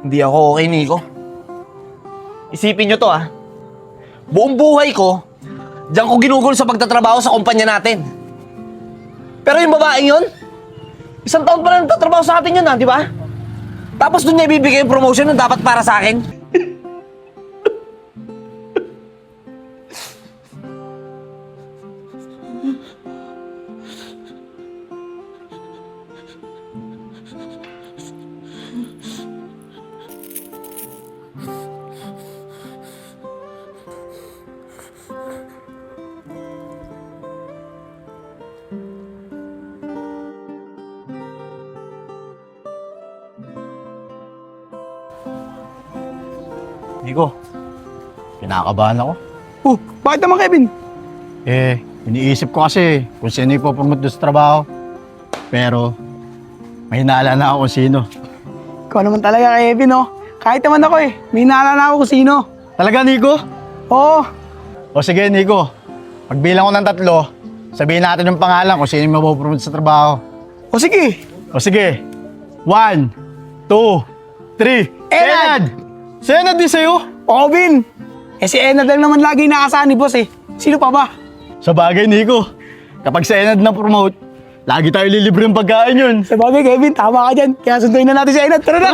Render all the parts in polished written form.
Hindi ako okay, Nico. Isipin nyo to, ah. Buong buhay ko, diyan ko ginugol sa pagtatrabaho sa kumpanya natin. Pero yung babaeng yun, 1 taon pa na nagtatrabaho sa atin yun, di ba? Tapos doon niya ibibigay yung promotion na dapat para sa akin. Nico, kinakabahan ako. Bakit naman, Kevin? Iniisip ko kasi kung sino ipopromote doon sa trabaho. Pero, may hinala na ako kung sino. Ikaw naman talaga, Kevin, oh. Kahit naman ako may naalala ako kung sino. Talaga, Nico? Oo. O sige, Nico. Pagbilang ko ng 3, sabihin natin yung pangalan kung sino yung mapopromote sa trabaho. O sige. O sige. 1, 2, 3. Enad! Si Enad din sa'yo? Oo, Vin. Si Enad lang naman lagi inaasahan ni boss Sino pa ba? Sa bagay, Nico. Kapag si Enad na promote, lagi tayo lilibre yung pagkain yun. Sa bagay, Kevin, tama ka dyan. Kaya sunduin na natin si Enad. Tara na!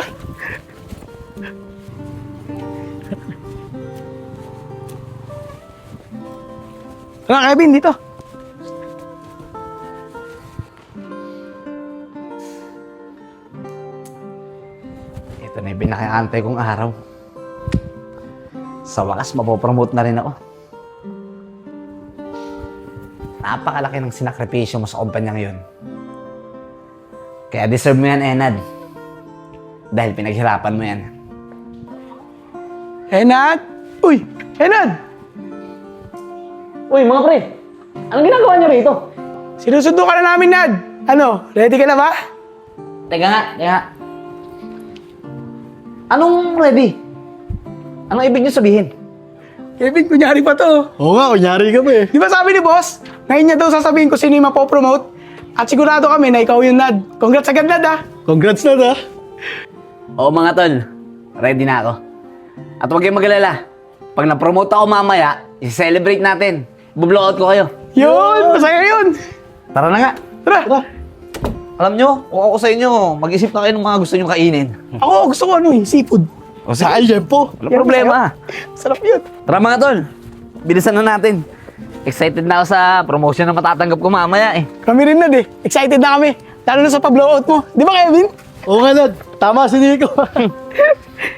Tara, Kevin, dito. Ito na yung pinakaantay kong araw. Sa wakas, mapopromote na rin ako. Napakalaki ng sinakripisyo mo sa kumpanya ngayon. Kaya deserve mo yan, Enad. Dahil pinaghirapan mo yan. Enad! Uy! Enad! Uy, mga pre! Anong ginagawa niyo rito? Sinusundo ka na namin, Nad. Ano, ready ka na ba? Teka. Anong ready? Anong ibig niyo sabihin? Kevin, kunyari pa to. Oo nga, kunyari ka ba eh. Di ba sabi ni boss, ngayon niya daw sasabihin ko sino yung mapopromote? At sigurado kami na ikaw yung Nad. Congrats agad, Nad, ah. Congrats na ha. Oo mga tol, ready na ako. At huwag kayong mag-alala. Pag na-promote ako mamaya, i-celebrate natin. I-blowout ko kayo. Yun! Masaya yun! Tara na nga. Tara! Alam nyo, kung ako sa inyo, mag-isip na kayo ng mga gusto nyo kainin. Ako gusto ko seafood. O Sa po. Wala problema. Sarap yun. Tara mga tol, bilisan na natin. Excited na ako sa promotion na matatanggap ko mamaya eh. Kami rin, Nad, Excited na kami. Lalo na sa pa-blowout mo. Di ba, Kevin? Oo nga, Nad. Tama si Nico.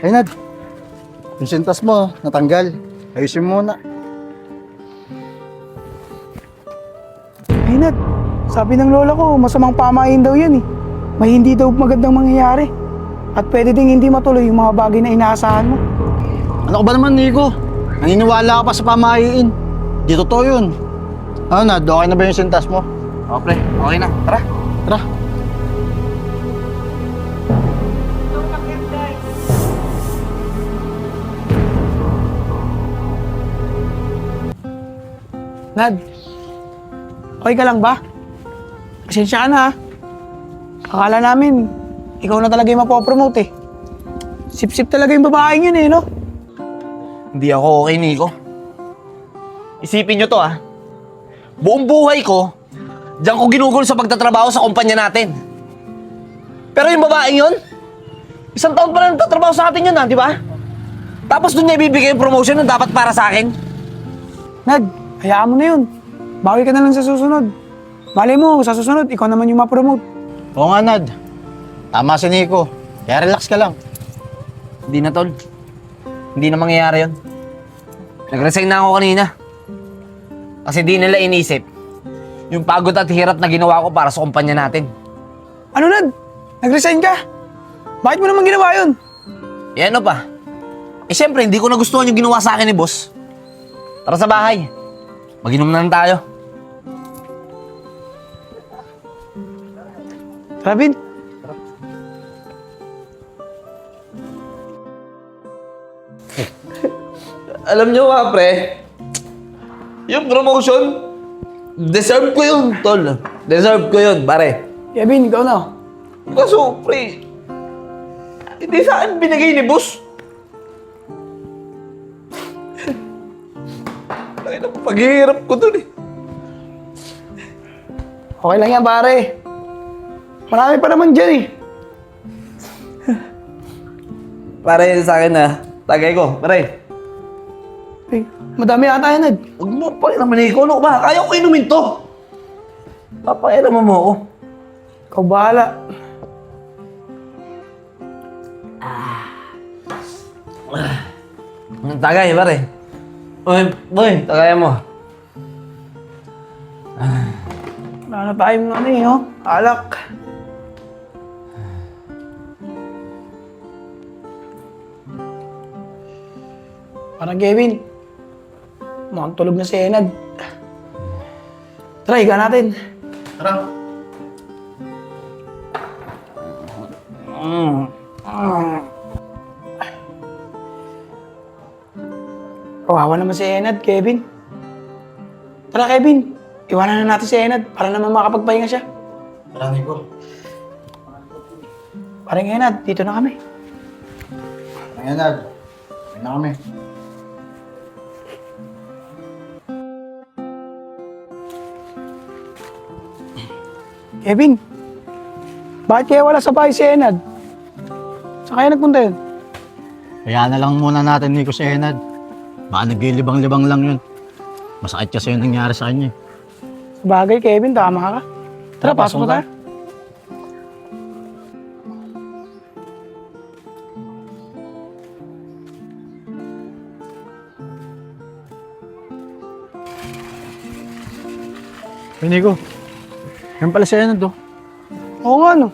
Ay, Nad. Yung sintas mo, natanggal. Ayusin mo muna. Ay, Nad. Sabi ng lola ko, masamang pamain daw yan May hindi daw magandang mangyayari. At pwede ding hindi matuloy yung mga bagay na inaasahan mo. Ano ka ba naman, Nico? Naniniwala ka pa sa pamahiin. Di totoo yun. Ano, Nad? Okay na ba yung sintas mo? O pre, okay na. Tara. Tara. Nad, okay ka lang ba? Pasensya ka na, ha? Akala namin, ikaw na talaga yung mapopromote Sip-sip talaga yung babaeng yun no? Hindi ako okay, Nico. Isipin nyo to, ah. Buong buhay ko, diyan ko ginugol sa pagtatrabaho sa kumpanya natin. Pero yung babaeng yun, 1 taon pa na nagtatrabaho sa atin yun, di ba? Tapos doon niya ibibigay yung promotion na dapat para sa akin. Nad, hayaan mo na yun. Bawi ka na lang sa susunod. Malay mo, sa susunod, ikaw naman yung mapromote. Oo nga, Nad. Tama si Nico. Kaya relax ka lang. Hindi na, tol. Hindi na mangyayari yun. Nag-resign na ako kanina. Kasi di nila inisip yung pagod at hirap na ginawa ko para sa kumpanya natin. Ano, Nad? Nag-resign ka? Bakit mo naman ginawa yun? Eh ano pa? Eh siyempre, hindi ko nagustuhan yung ginawa sa akin ni boss. Tara sa bahay. Mag-inom na lang tayo. Tara, Vin. Alam nyo nga, pre, yung promotion, deserve ko yun, tol. Deserve ko yun, pare. Kevin, ikaw na. Kaso, pre, Hindi sa akin binigay ni boss. Laki ng paghihirap ko dun eh. Okay lang yan, pare. Marami pa naman dyan eh. Pare, sa akin na. Tagay ko, pare. Ay, madami ata yan, Nad. Huwag mo pa naman eh. Ano ba? Kaya ko inumin to. Papakailaman mo ako. Ikaw bahala. Tagay, pare. Uy, boy, tagay mo. Wala na tayong ano eh, oh. Alak. Parang Kevin. Mukhang tulog na si Enad. Tara, higa natin. Tara. Kawawa naman si Enad, Kevin. Tara, Kevin. Iwanan na natin si Enad para naman makapagpahinga siya. Tara, Nico. Parang Enad, dito na kami. Ayan, Nad. Ayan na kami. Kevin, bakit kaya wala sa bahay si Enad? Saan kaya nagpunta yun? Kaya na lang muna natin, Nico, si Enad. Baka naglilibang-libang lang yun. Masakit kasi yung nangyari sa kanya. Bagay, Kevin, tama ka. Tara, pasok mo tayo. Hey, Nico. Yan pala si Enad, oh. Oo nga, no.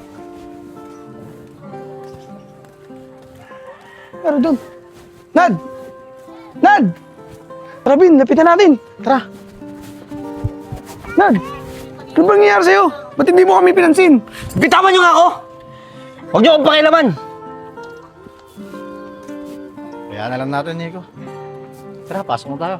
Pero doon. Nad! Nad! Tara, Bin, lapitan natin. Tara. Nad! Ano ba nangyayari sa'yo? Ba't hindi mo kami pinansin? Bitawan niyo nga ako! Huwag niyo akong pakialaman! Kaya na lang natin, Nico. Tara, pasok mo tayo.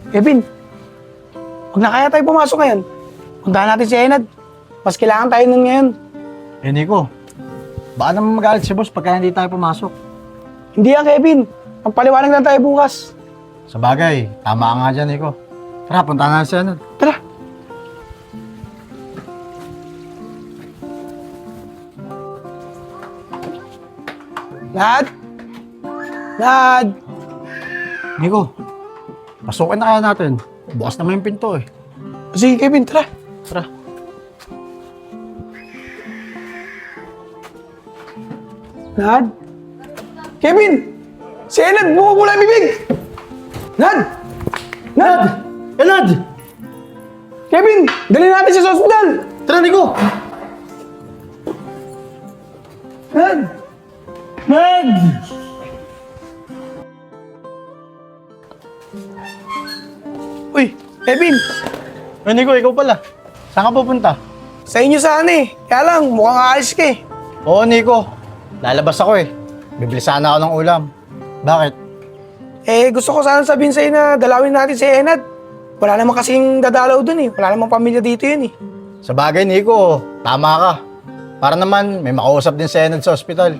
Kevin, huwag na kaya tayo pumasok ngayon. Puntahan natin si Enad. Mas kailangan tayo nun ngayon. Eh, Nico. Baka naman magalit si boss pagka hindi tayo pumasok. Hindi yan, Kevin. Magpaliwanag lang tayo bukas. Sa bagay, tama ka nga dyan, Nico. Tara, punta na si Enad. Tara. Nad! Nad! Nico, pasukin na kaya natin. Bukas naman yung pinto eh. Sige, Kevin, tara. Tara. Nad? Kevin! Si Enad, bumubula ang bibig! Nad! Nad! Enad! Kevin! Dali natin siya sa ospital! Tara, Nico! Nad! Ned! Uy, Kevin! Eh, Nico, ikaw pala. Saan ka pupunta? Sa inyo sana eh. Kaya lang, mukhang aalis ka eh. Oo, Nico. Lalabas ako eh. Bibili sana ako ng ulam. Bakit? Eh, gusto ko sana sabihin sa'yo na dalawin natin si Enad. Wala naman kasing dadalaw dun eh. Wala namang pamilya dito yun eh. Sa bagay, Nico, tama ka. Para naman, may makausap din si Enad sa ospital.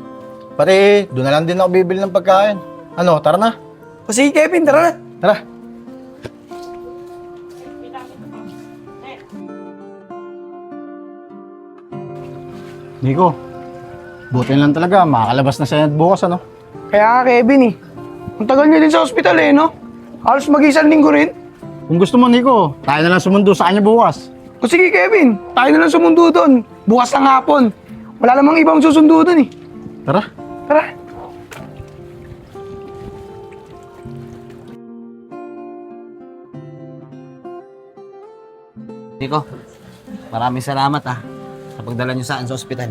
Pati, doon na lang din ako bibili ng pagkain. Ano, tara na. O sige, Kevin, tara na. Tara. Nico, buti lang talaga, makakalabas na si Enad bukas, ano? Kaya nga, Kevin eh. Ang tagal niya din sa ospital eh, no? Halos mag-isang linggo rin. Kung gusto mo, Nico, tayo na lang sumundo sa kanya bukas. O sige, Kevin, tayo na lang sumundo doon. Bukas ng hapon. Wala namang ibang susundo doon eh. Tara. Tara. Nico, maraming salamat sa pagdala niyo sa akin sa ospital.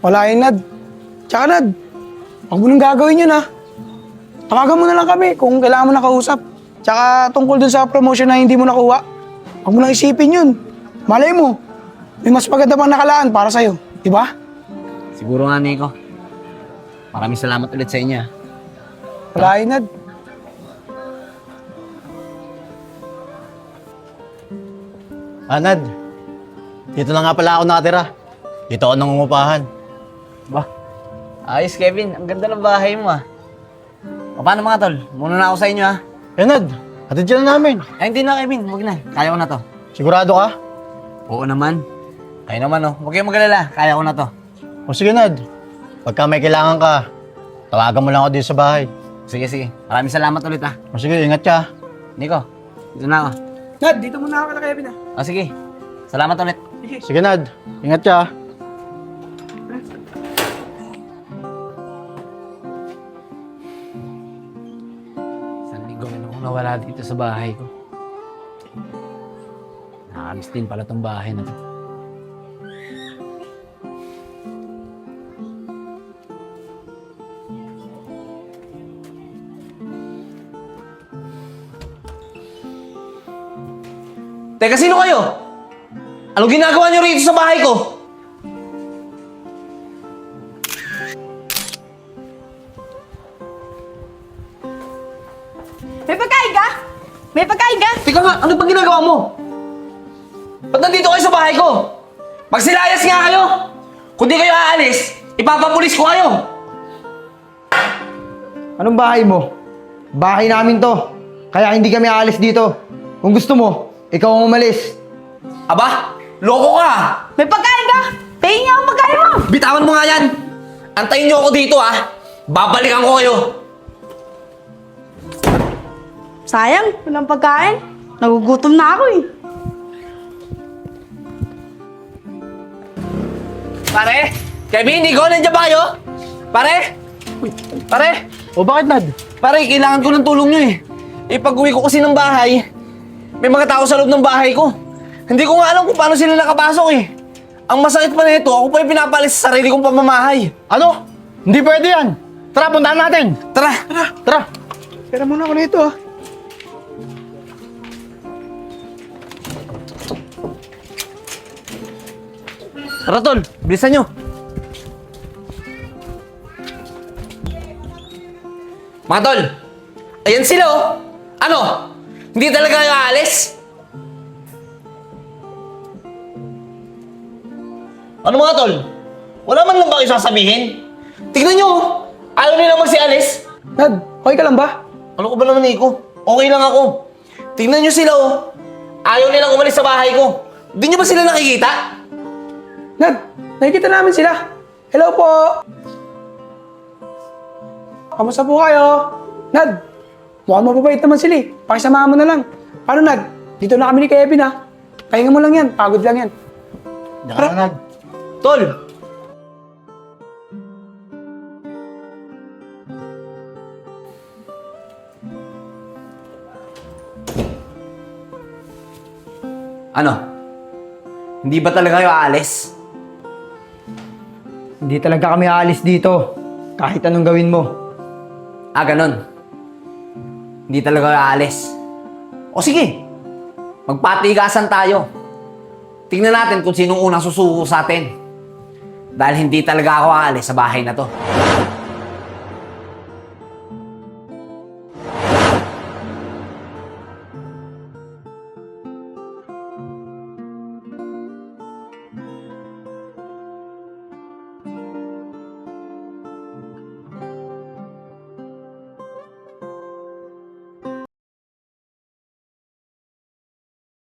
Wala yun, Nad. Tsaka, Nad, huwag mo nang gagawin yun, ha. Tawagan mo na lang kami kung kailangan mo nakausap. Tsaka tungkol dun sa promotion na hindi mo nakuha, huwag mo nang isipin yun. Malay mo, may mas maganda pang nakalaan para sa'yo. Di ba? Siguro nga, Nico. Maraming salamat ulit sa inyo. Wala yun, Nad. Anad, dito na nga pala ako nakatira. Dito ako nangungupahan. Ba? Ayos, Kevin. Ang ganda ng bahay mo, O, paano mga tol? Muna na ako sa inyo, Enad, hatid ka na namin. Ay, hindi na, Kevin. Huwag na. Kaya ko na to. Sigurado ka? Oo naman. Kayo naman, Huwag kayong mag-alala. Kaya ko na to. O sige, Nad. Pagka may kailangan ka, tawagan mo lang ako dito sa bahay. Sige, sige. Maraming salamat ulit, O sige, ingat ka. Nico, dito na ako. Nad, dito muna ako kala Kevin, ha. O, sige. Salamat ulit. Sige, Nad. Ingat ka. Isang linggo na akong nawala dito sa bahay ko. Nakakamiss din pala tong bahay na to. Teka, sino kayo? Anong ginagawa niyo rito sa bahay ko? May pagkain ka? May pagkain ka? Teka nga, ano ba ginagawa mo? Ba't nandito kayo sa bahay ko? Magsilayas nga kayo! Kung di kayo aalis, ipapapulis ko kayo! Anong bahay mo? Bahay namin to. Kaya hindi kami aalis dito. Kung gusto mo, ikaw ang umalis. Aba, loko ka! May pagkain ka? Tingin niya ang pagkain mo! Bitawan mo nga yan! Antayin niyo ako dito Babalikan ko kayo! Sayang, walang pagkain. Nagugutom na ako eh. Pare! Kevin, Nico, nandiyan ba kayo? Pare! Pare! O bakit, Nad? Pare, kailangan ko ng tulong niyo Pag-uwi ko kasi ng bahay, may mga tao sa loob ng bahay ko. Hindi ko nga alam kung paano sila nakapasok Ang masakit pa nito, ako pa yung pinapalis sa sarili kong pamamahay. Ano? Hindi pwede yan. Tara, puntahan natin. Tara! Tara. Pera muna ako nito, ha. Tara, tol. Bilisan nyo. Mga tol, ayan sila Ano? Hindi talaga kayo aalis? Ano mga tol? Wala man lang ba kayo sasabihin? Tignan nyo, ayaw nila magsialis. Nad, okay ka lang ba? Ano ko ba naman, Nico? Okay lang ako. Tignan nyo sila Ayaw nilang umalis sa bahay ko. Di nyo ba sila nakikita? Nad, nakikita namin sila. Hello po. Kamusta po kayo? Nad, mukhang mababait naman sila Pakisamahan mo na lang. Paano, Nad? Dito na kami ni Kevin, ha? Pahinga mo lang yan. Pagod lang yan. Diyan ka na, Nad. Tol! Ano? Hindi ba talaga kayo aalis? Hindi talaga kami aalis dito. Kahit anong gawin mo. Ganon. Hindi talaga kayo aalis. O sige, magpatigasan tayo. tingnan natin kung sinong unang susuko sa atin. Dahil hindi talaga ako aalis sa bahay na to.